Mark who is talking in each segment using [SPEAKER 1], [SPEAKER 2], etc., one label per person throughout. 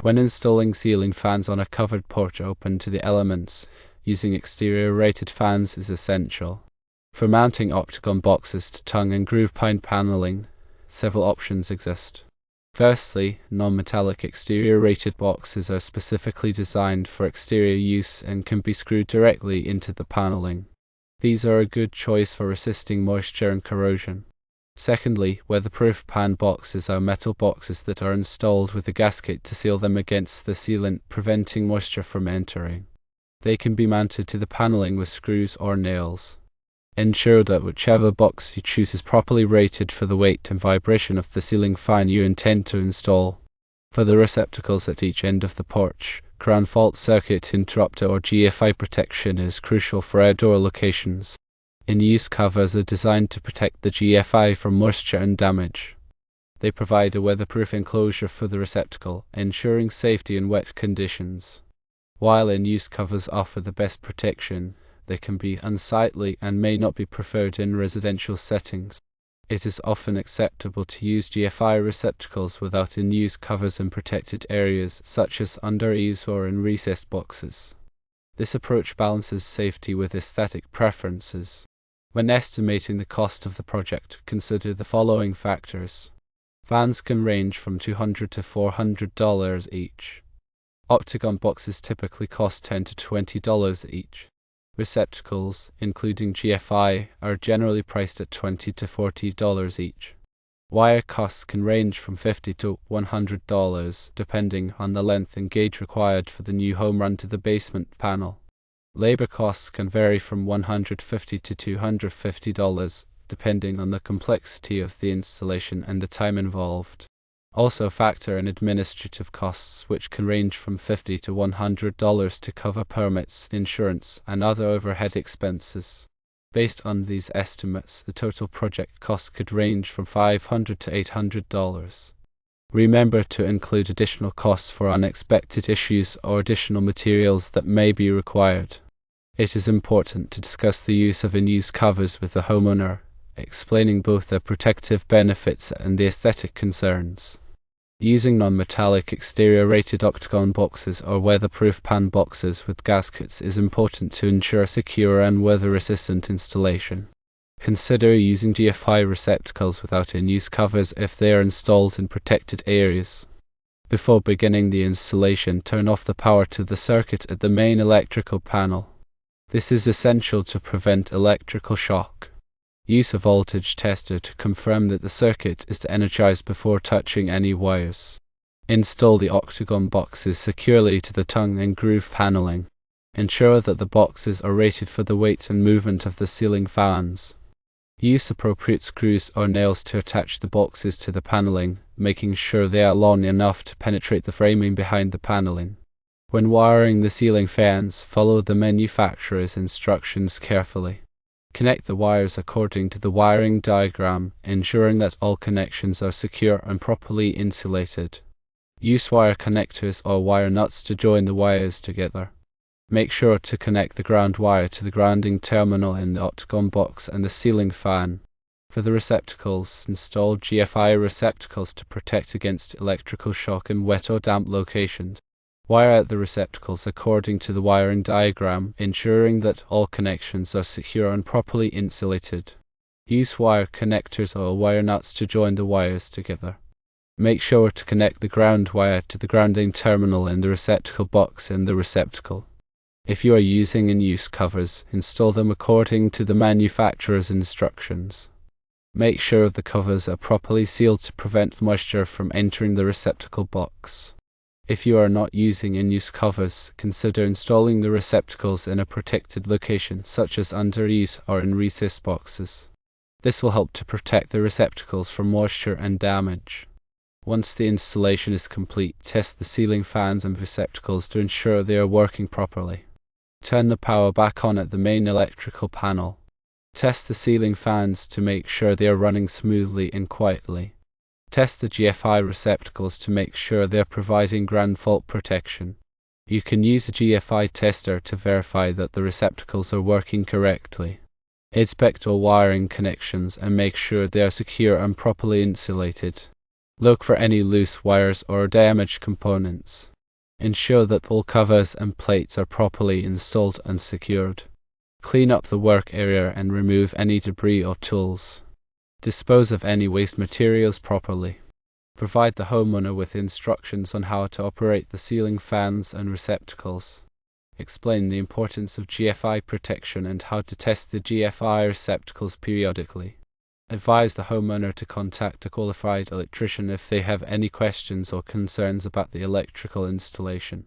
[SPEAKER 1] When installing ceiling fans on a covered porch open to the elements, using exterior rated fans is essential. For mounting octagon boxes to tongue and groove pine paneling, several options exist. Firstly, non-metallic exterior rated boxes are specifically designed for exterior use and can be screwed directly into the paneling. These are a good choice for resisting moisture and corrosion. Secondly, weatherproof pan boxes are metal boxes that are installed with a gasket to seal them against the sealant, preventing moisture from entering. They can be mounted to the paneling with screws or nails. Ensure that whichever box you choose is properly rated for the weight and vibration of the ceiling fan you intend to install. For the receptacles at each end of the porch, ground fault circuit interrupter or GFI protection is crucial for outdoor locations. In-use covers are designed to protect the GFI from moisture and damage. They provide a weatherproof enclosure for the receptacle, ensuring safety in wet conditions. While in-use covers offer the best protection, they can be unsightly and may not be preferred in residential settings. It is often acceptable to use GFI receptacles without in-use covers in protected areas, such as under eaves or in recessed boxes. This approach balances safety with aesthetic preferences. When estimating the cost of the project, consider the following factors. Fans can range from $200 to $400 each. Octagon boxes typically cost $10 to $20 each. Receptacles, including GFI, are generally priced at $20 to $40 each. Wire costs can range from $50 to $100, depending on the length and gauge required for the new home run to the basement panel. Labor costs can vary from $150 to $250, depending on the complexity of the installation and the time involved. Also factor in administrative costs, which can range from $50 to $100 to cover permits, insurance, and other overhead expenses. Based on these estimates, the total project cost could range from $500 to $800. Remember to include additional costs for unexpected issues or additional materials that may be required. It is important to discuss the use of in-use covers with the homeowner, explaining both their protective benefits and the aesthetic concerns. Using non-metallic exterior rated octagon boxes or weatherproof pan boxes with gaskets is important to ensure secure and weather-resistant installation. Consider using GFI receptacles without in-use covers if they are installed in protected areas. Before beginning the installation, turn off the power to the circuit at the main electrical panel. This is essential to prevent electrical shock. Use a voltage tester to confirm that the circuit is energized before touching any wires. Install the octagon boxes securely to the tongue and groove paneling. Ensure that the boxes are rated for the weight and movement of the ceiling fans. Use appropriate screws or nails to attach the boxes to the paneling, making sure they are long enough to penetrate the framing behind the paneling. When wiring the ceiling fans, follow the manufacturer's instructions carefully. Connect the wires according to the wiring diagram, ensuring that all connections are secure and properly insulated. Use wire connectors or wire nuts to join the wires together. Make sure to connect the ground wire to the grounding terminal in the octagon box and the ceiling fan. For the receptacles, install GFI receptacles to protect against electrical shock in wet or damp locations. Wire out the receptacles according to the wiring diagram, ensuring that all connections are secure and properly insulated. Use wire connectors or wire nuts to join the wires together. Make sure to connect the ground wire to the grounding terminal in the receptacle box in the receptacle. If you are using in-use covers, install them according to the manufacturer's instructions. Make sure the covers are properly sealed to prevent moisture from entering the receptacle box. If you are not using in-use covers, consider installing the receptacles in a protected location, such as under eaves or in recessed boxes. This will help to protect the receptacles from moisture and damage. Once the installation is complete, test the ceiling fans and receptacles to ensure they are working properly. Turn the power back on at the main electrical panel. Test the ceiling fans to make sure they are running smoothly and quietly. Test the GFI receptacles to make sure they are providing ground fault protection. You can use a GFI tester to verify that the receptacles are working correctly. Inspect all wiring connections and make sure they are secure and properly insulated. Look for any loose wires or damaged components. Ensure that all covers and plates are properly installed and secured. Clean up the work area and remove any debris or tools. Dispose of any waste materials properly. Provide the homeowner with instructions on how to operate the ceiling fans and receptacles. Explain the importance of GFI protection and how to test the GFI receptacles periodically. Advise the homeowner to contact a qualified electrician if they have any questions or concerns about the electrical installation.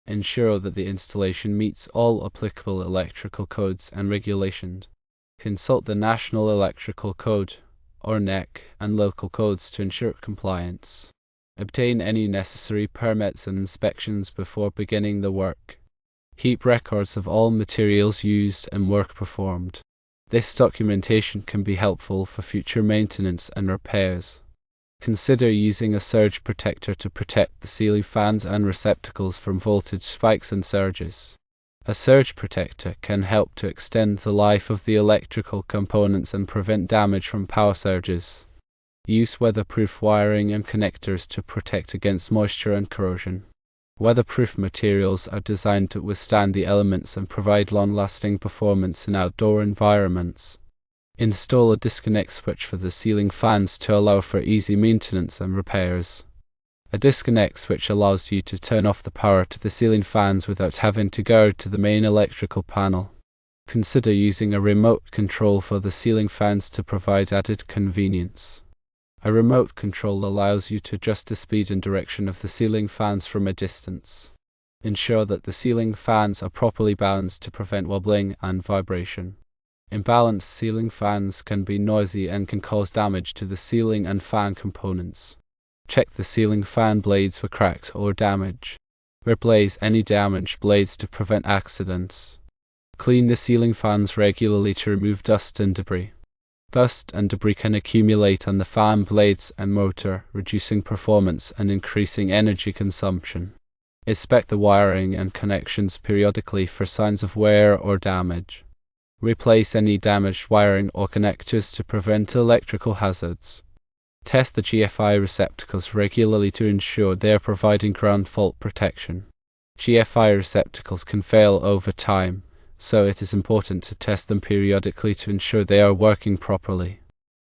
[SPEAKER 1] Ensure that the installation meets all applicable electrical codes and regulations. Consult the National Electrical Code, or NEC, and local codes to ensure compliance. Obtain any necessary permits and inspections before beginning the work. Keep records of all materials used and work performed. This documentation can be helpful for future maintenance and repairs. Consider using a surge protector to protect the ceiling fans and receptacles from voltage spikes and surges. A surge protector can help to extend the life of the electrical components and prevent damage from power surges. Use weatherproof wiring and connectors to protect against moisture and corrosion. Weatherproof materials are designed to withstand the elements and provide long-lasting performance in outdoor environments. Install a disconnect switch for the ceiling fans to allow for easy maintenance and repairs. A disconnect switch allows you to turn off the power to the ceiling fans without having to go to the main electrical panel. Consider using a remote control for the ceiling fans to provide added convenience. A remote control allows you to adjust the speed and direction of the ceiling fans from a distance. Ensure that the ceiling fans are properly balanced to prevent wobbling and vibration. Imbalanced ceiling fans can be noisy and can cause damage to the ceiling and fan components. Check the ceiling fan blades for cracks or damage. Replace any damaged blades to prevent accidents. Clean the ceiling fans regularly to remove dust and debris. Dust and debris can accumulate on the fan blades and motor, reducing performance and increasing energy consumption. Inspect the wiring and connections periodically for signs of wear or damage. Replace any damaged wiring or connectors to prevent electrical hazards. Test the GFI receptacles regularly to ensure they are providing ground fault protection. GFI receptacles can fail over time, so it is important to test them periodically to ensure they are working properly.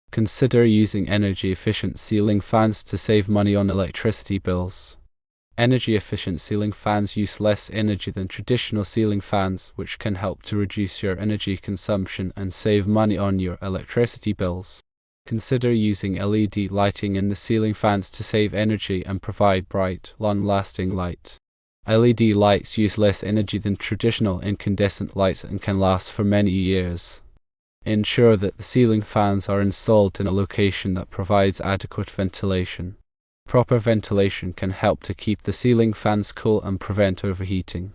[SPEAKER 1] Consider using energy-efficient ceiling fans to save money on electricity bills. Energy-efficient ceiling fans use less energy than traditional ceiling fans, which can help to reduce your energy consumption and save money on your electricity bills. Consider using LED lighting in the ceiling fans to save energy and provide bright, long-lasting light. LED lights use less energy than traditional incandescent lights and can last for many years. Ensure that the ceiling fans are installed in a location that provides adequate ventilation. Proper ventilation can help to keep the ceiling fans cool and prevent overheating.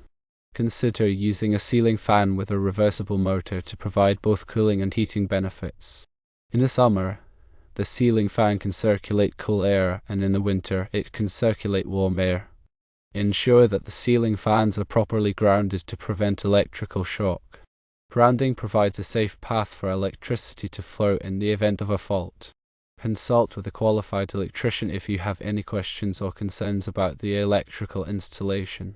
[SPEAKER 1] Consider using a ceiling fan with a reversible motor to provide both cooling and heating benefits. In the summer, the ceiling fan can circulate cool air, and in the winter, it can circulate warm air. Ensure that the ceiling fans are properly grounded to prevent electrical shock. Grounding provides a safe path for electricity to flow in the event of a fault. Consult with a qualified electrician if you have any questions or concerns about the electrical installation.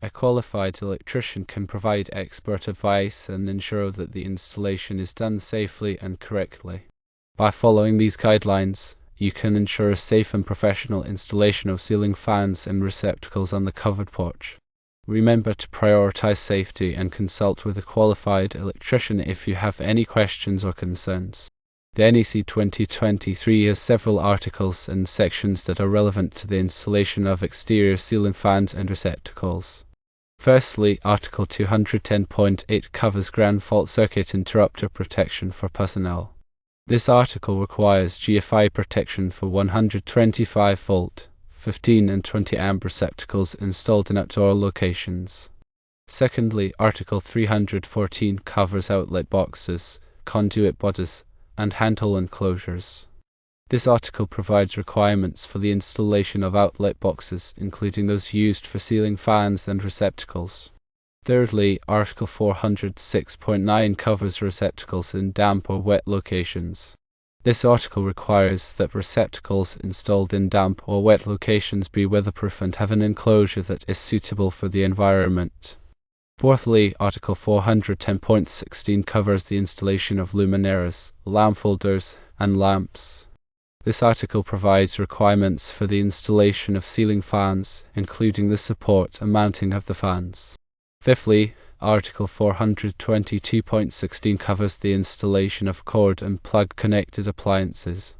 [SPEAKER 1] A qualified electrician can provide expert advice and ensure that the installation is done safely and correctly. By following these guidelines, you can ensure a safe and professional installation of ceiling fans and receptacles on the covered porch. Remember to prioritize safety and consult with a qualified electrician if you have any questions or concerns. The NEC 2023 has several articles and sections that are relevant to the installation of exterior ceiling fans and receptacles. Firstly, Article 210.8 covers ground fault circuit interrupter protection for personnel. This article requires GFI protection for 125 volt, 15 and 20 amp receptacles installed in outdoor locations. Secondly, Article 314 covers outlet boxes, conduit bodies, and handhole enclosures. This article provides requirements for the installation of outlet boxes, including those used for ceiling fans and receptacles. Thirdly, Article 406.9 covers receptacles in damp or wet locations. This article requires that receptacles installed in damp or wet locations be weatherproof and have an enclosure that is suitable for the environment. Fourthly, Article 410.16 covers the installation of luminaires, lamp holders, and lamps. This article provides requirements for the installation of ceiling fans, including the support and mounting of the fans. Fifthly, Article 422.16 covers the installation of cord and plug-connected appliances.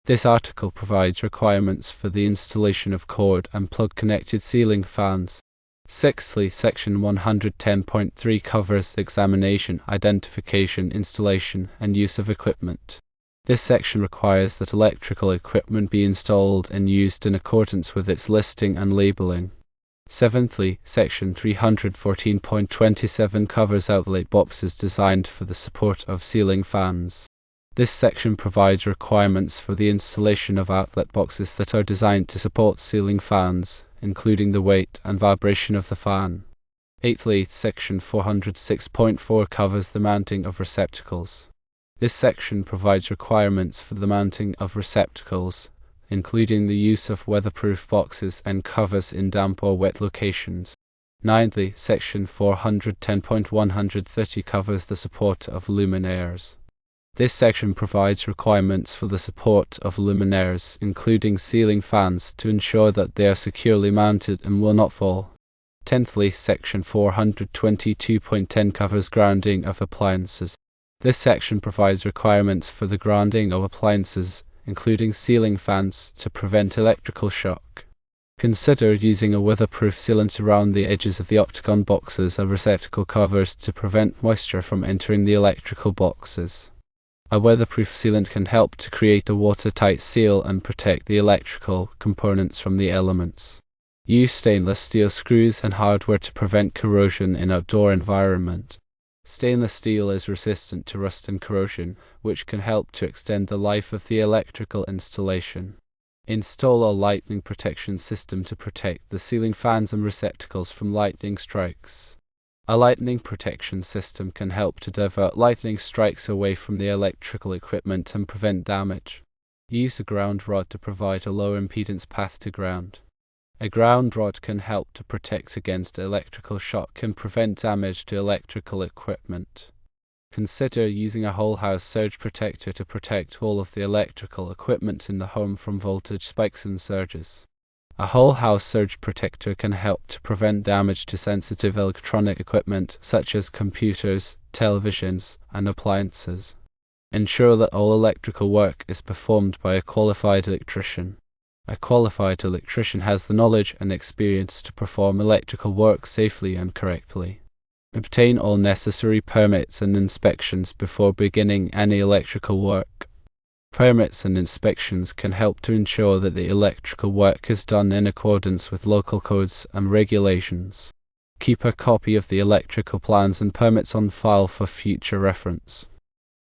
[SPEAKER 1] This article provides requirements for the installation of cord and plug-connected ceiling fans. Sixthly, Section 110.3 covers the examination, identification, installation, and use of equipment. This section requires that electrical equipment be installed and used in accordance with its listing and labeling. Seventhly, Section 314.27 covers outlet boxes designed for the support of ceiling fans. This section provides requirements for the installation of outlet boxes that are designed to support ceiling fans, including the weight and vibration of the fan. Eighthly, Section 406.4 covers the mounting of receptacles. This section provides requirements for the mounting of receptacles, including the use of weatherproof boxes and covers in damp or wet locations. Ninthly, Section 410.130 covers the support of luminaires. This section provides requirements for the support of luminaires, including ceiling fans, to ensure that they are securely mounted and will not fall. Tenthly, Section 422.10 covers grounding of appliances. This section provides requirements for the grounding of appliances, including ceiling fans, to prevent electrical shock. Consider using a weatherproof sealant around the edges of the octagon boxes and receptacle covers to prevent moisture from entering the electrical boxes. A weatherproof sealant can help to create a watertight seal and protect the electrical components from the elements. Use stainless steel screws and hardware to prevent corrosion in outdoor environment. Stainless steel is resistant to rust and corrosion, which can help to extend the life of the electrical installation. Install a lightning protection system to protect the ceiling fans and receptacles from lightning strikes. A lightning protection system can help to divert lightning strikes away from the electrical equipment and prevent damage. Use a ground rod to provide a low impedance path to ground. A ground rod can help to protect against electrical shock and prevent damage to electrical equipment. Consider using a whole house surge protector to protect all of the electrical equipment in the home from voltage spikes and surges. A whole house surge protector can help to prevent damage to sensitive electronic equipment such as computers, televisions, and appliances. Ensure that all electrical work is performed by a qualified electrician. A qualified electrician has the knowledge and experience to perform electrical work safely and correctly. Obtain all necessary permits and inspections before beginning any electrical work. Permits and inspections can help to ensure that the electrical work is done in accordance with local codes and regulations. Keep a copy of the electrical plans and permits on file for future reference.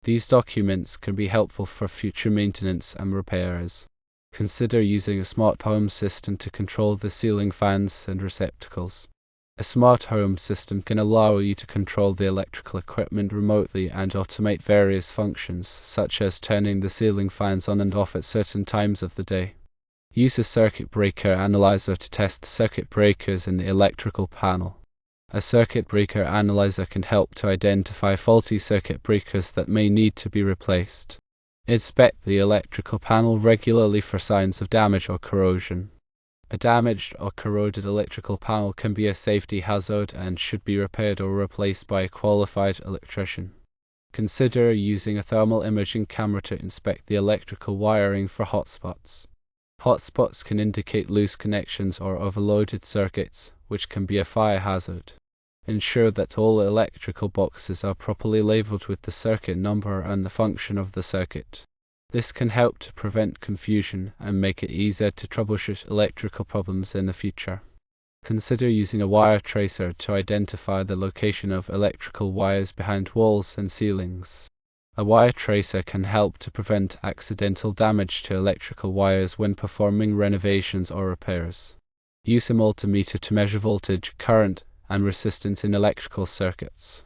[SPEAKER 1] These documents can be helpful for future maintenance and repairs. Consider using a smart home system to control the ceiling fans and receptacles. A smart home system can allow you to control the electrical equipment remotely and automate various functions, such as turning the ceiling fans on and off at certain times of the day. Use a circuit breaker analyzer to test the circuit breakers in the electrical panel. A circuit breaker analyzer can help to identify faulty circuit breakers that may need to be replaced. Inspect the electrical panel regularly for signs of damage or corrosion. A damaged or corroded electrical panel can be a safety hazard and should be repaired or replaced by a qualified electrician. Consider using a thermal imaging camera to inspect the electrical wiring for hotspots. Hotspots can indicate loose connections or overloaded circuits, which can be a fire hazard. Ensure that all electrical boxes are properly labeled with the circuit number and the function of the circuit. This can help to prevent confusion and make it easier to troubleshoot electrical problems in the future. Consider using a wire tracer to identify the location of electrical wires behind walls and ceilings. A wire tracer can help to prevent accidental damage to electrical wires when performing renovations or repairs. Use a multimeter to measure voltage, current, and resistance in electrical circuits.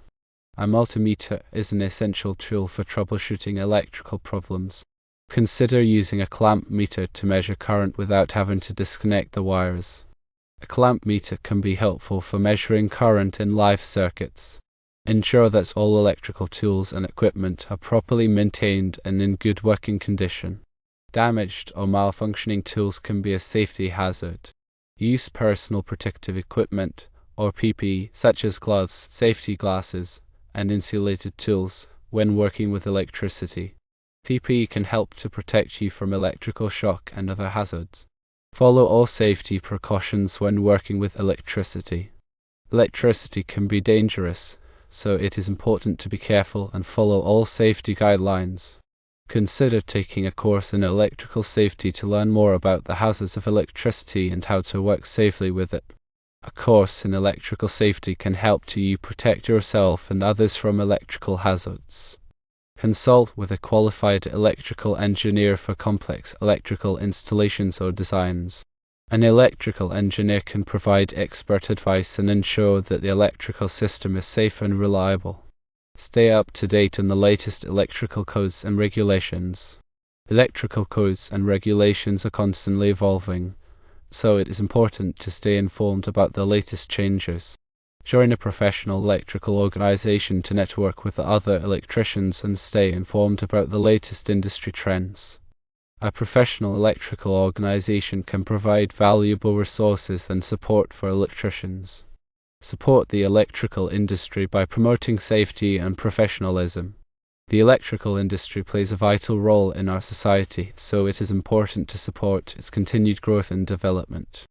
[SPEAKER 1] A multimeter is an essential tool for troubleshooting electrical problems. Consider using a clamp meter to measure current without having to disconnect the wires. A clamp meter can be helpful for measuring current in live circuits. Ensure that all electrical tools and equipment are properly maintained and in good working condition. Damaged or malfunctioning tools can be a safety hazard. Use personal protective equipment, or PPE, such as gloves, safety glasses, and insulated tools when working with electricity. PPE can help to protect you from electrical shock and other hazards. Follow all safety precautions when working with electricity. Electricity can be dangerous, so it is important to be careful and follow all safety guidelines. Consider taking a course in electrical safety to learn more about the hazards of electricity and how to work safely with it. A course in electrical safety can help you protect yourself and others from electrical hazards. Consult with a qualified electrical engineer for complex electrical installations or designs. An electrical engineer can provide expert advice and ensure that the electrical system is safe and reliable. Stay up to date on the latest electrical codes and regulations. Electrical codes and regulations are constantly evolving, so it is important to stay informed about the latest changes. Join a professional electrical organization to network with other electricians and stay informed about the latest industry trends. A professional electrical organization can provide valuable resources and support for electricians. Support the electrical industry by promoting safety and professionalism. The electrical industry plays a vital role in our society, so it is important to support its continued growth and development.